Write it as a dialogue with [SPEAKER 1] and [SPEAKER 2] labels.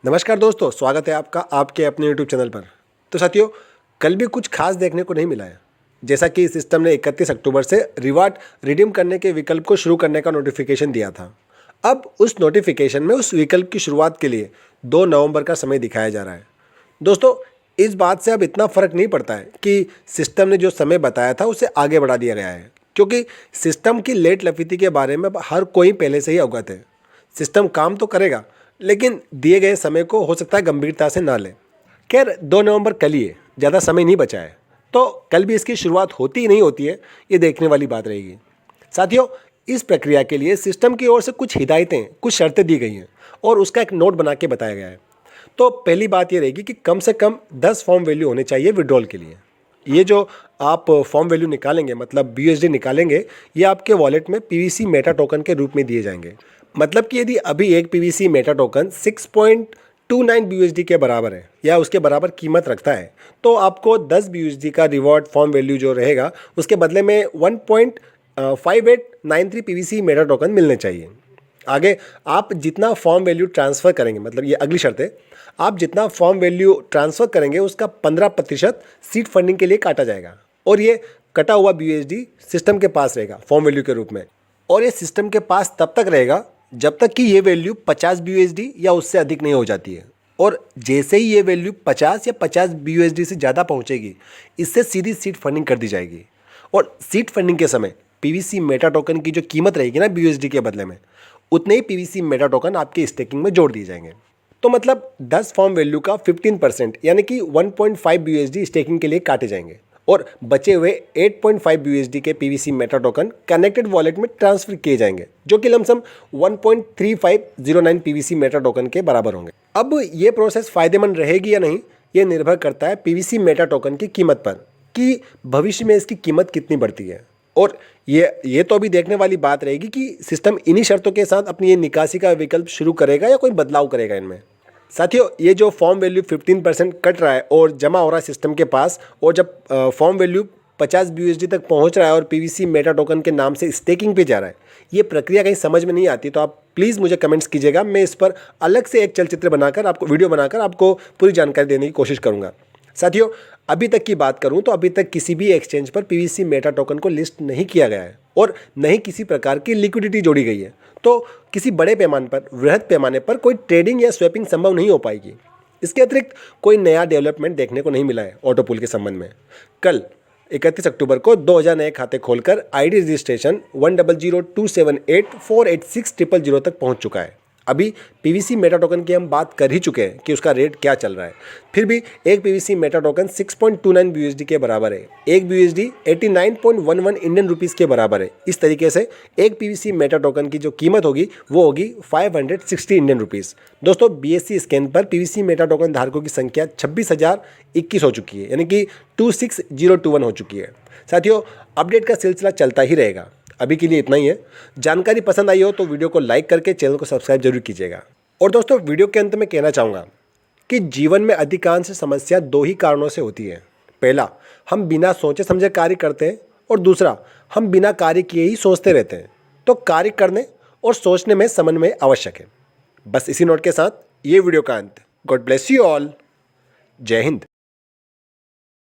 [SPEAKER 1] नमस्कार दोस्तों, स्वागत है आपका आपके अपने यूट्यूब चैनल पर। तो साथियों, कल भी कुछ खास देखने को नहीं मिला है। जैसा कि सिस्टम ने 31 अक्टूबर से रिवार्ड रिडीम करने के विकल्प को शुरू करने का नोटिफिकेशन दिया था। अब उस नोटिफिकेशन में उस विकल्प की शुरुआत के लिए 2 नवंबर का समय दिखाया जा रहा है। दोस्तों, इस बात से अब इतना फ़र्क नहीं पड़ता है कि सिस्टम ने जो समय बताया था उसे आगे बढ़ा दिया गया है, क्योंकि सिस्टम की लेट लफीती के बारे में अब हर कोई पहले से ही अवगत है। सिस्टम काम तो करेगा, लेकिन दिए गए समय को हो सकता है गंभीरता से ना लें। खैर, 2 नवंबर कल ही है, ज़्यादा समय नहीं बचा है, तो कल भी इसकी शुरुआत होती ही नहीं होती है, ये देखने वाली बात रहेगी। साथियों, इस प्रक्रिया के लिए सिस्टम की ओर से कुछ हिदायतें, कुछ शर्तें दी गई हैं और उसका एक नोट बना के बताया गया है। तो पहली बात ये रहेगी कि कम से कम 10 फॉर्म वैल्यू होने चाहिए विड्रॉल के लिए। ये जो आप फॉर्म वैल्यू निकालेंगे, मतलब BUSD निकालेंगे, ये आपके वॉलेट में PVC मेटा टोकन के रूप में दिए जाएंगे। मतलब कि यदि अभी एक PVC मेटा टोकन 6.29 BUSD के बराबर है या उसके बराबर कीमत रखता है, तो आपको 10 BUSD का रिवॉर्ड फॉर्म वैल्यू जो रहेगा उसके बदले में 1.5893 PVC मेटा टोकन मिलने चाहिए। आगे आप जितना फॉर्म वैल्यू ट्रांसफ़र करेंगे, मतलब ये अगली शर्त है, आप जितना फॉर्म वैल्यू ट्रांसफ़र करेंगे उसका 15% सीड फंडिंग के लिए काटा जाएगा और ये कटा हुआ BUSD सिस्टम के पास रहेगा फॉर्म वैल्यू के रूप में। और ये सिस्टम के पास तब तक रहेगा जब तक कि ये वैल्यू 50 BUSD या उससे अधिक नहीं हो जाती है। और जैसे ही ये वैल्यू 50 या 50 BUSD से ज़्यादा पहुंचेगी, इससे सीधी सीड फंडिंग कर दी जाएगी। और सीड फंडिंग के समय PVC मेटा टोकन की जो कीमत रहेगी ना BUSD के बदले में, उतने ही PVC मेटा टोकन आपके स्टेकिंग में जोड़ दिए जाएंगे। तो मतलब 10 फॉर्म वैल्यू का 15% यानी कि 1.5 BUSD स्टेकिंग के लिए काटे जाएंगे और बचे हुए 8.5 BUSD के PVC Meta token connected wallet में ट्रांसफर किए जाएंगे, जो कि लमसम 1.3509 PVC मेटा टोकन के बराबर होंगे। अब ये प्रोसेस फ़ायदेमंद रहेगी या नहीं, ये निर्भर करता है PVC मेटा टोकन की कीमत पर कि भविष्य में इसकी कीमत कितनी बढ़ती है। और ये तो अभी देखने वाली बात रहेगी कि सिस्टम इन्हीं शर्तों के साथ अपनी ये निकासी का विकल्प शुरू करेगा या कोई बदलाव करेगा इनमें। साथियों, ये जो फॉर्म वैल्यू 15% कट रहा है और जमा हो रहा है सिस्टम के पास, और जब फॉर्म वैल्यू 50 BUSD तक पहुंच रहा है और PVC मेटा टोकन के नाम से स्टेकिंग पे जा रहा है, ये प्रक्रिया कहीं समझ में नहीं आती तो आप प्लीज़ मुझे कमेंट्स कीजिएगा। मैं इस पर अलग से एक चलचित्र बनाकर आपको वीडियो बनाकर आपको पूरी जानकारी देने की कोशिश करूँगा। साथियों, अभी तक की बात करूं तो अभी तक किसी भी एक्सचेंज पर PVC मेटा टोकन को लिस्ट नहीं किया गया है और नहीं किसी प्रकार की लिक्विडिटी जोड़ी गई है। तो किसी बड़े पैमाने पर, वृहद पैमाने पर कोई ट्रेडिंग या स्वैपिंग संभव नहीं हो पाएगी। इसके अतिरिक्त कोई नया डेवलपमेंट देखने को नहीं मिला है ऑटोपूल के संबंध में। कल 31 अक्टूबर को 2000 नए खाते खोलकर ID रजिस्ट्रेशन 10027848600 तक पहुंच चुका है। अभी PVC मेटा टोकन की हम बात कर ही चुके हैं कि उसका रेट क्या चल रहा है। फिर भी एक PVC मेटा टोकन 6.29 BUSD के बराबर है, एक BUSD 89.11 इंडियन रुपीज़ के बराबर है। इस तरीके से एक PVC मेटा टोकन की जो कीमत होगी वो होगी 560 इंडियन रुपीज़। दोस्तों, BSE स्कैन पर PVC मेटा टोकन धारकों की संख्या 26,021 हो चुकी है, यानी कि 26021 हो चुकी है। साथियों, अपडेट का सिलसिला चलता ही रहेगा। अभी के लिए इतना ही है। जानकारी पसंद आई हो तो वीडियो को लाइक करके चैनल को सब्सक्राइब जरूर कीजिएगा। और दोस्तों, वीडियो के अंत में कहना चाहूँगा कि जीवन में अधिकांश समस्या 2 ही कारणों से होती है। पहला, हम बिना सोचे समझे कार्य करते हैं और दूसरा, हम बिना कार्य किए ही सोचते रहते हैं। तो कार्य करने और सोचने में समन्वय आवश्यक है। बस इसी नोट के साथ ये वीडियो का अंत। God bless you all. जय हिंद।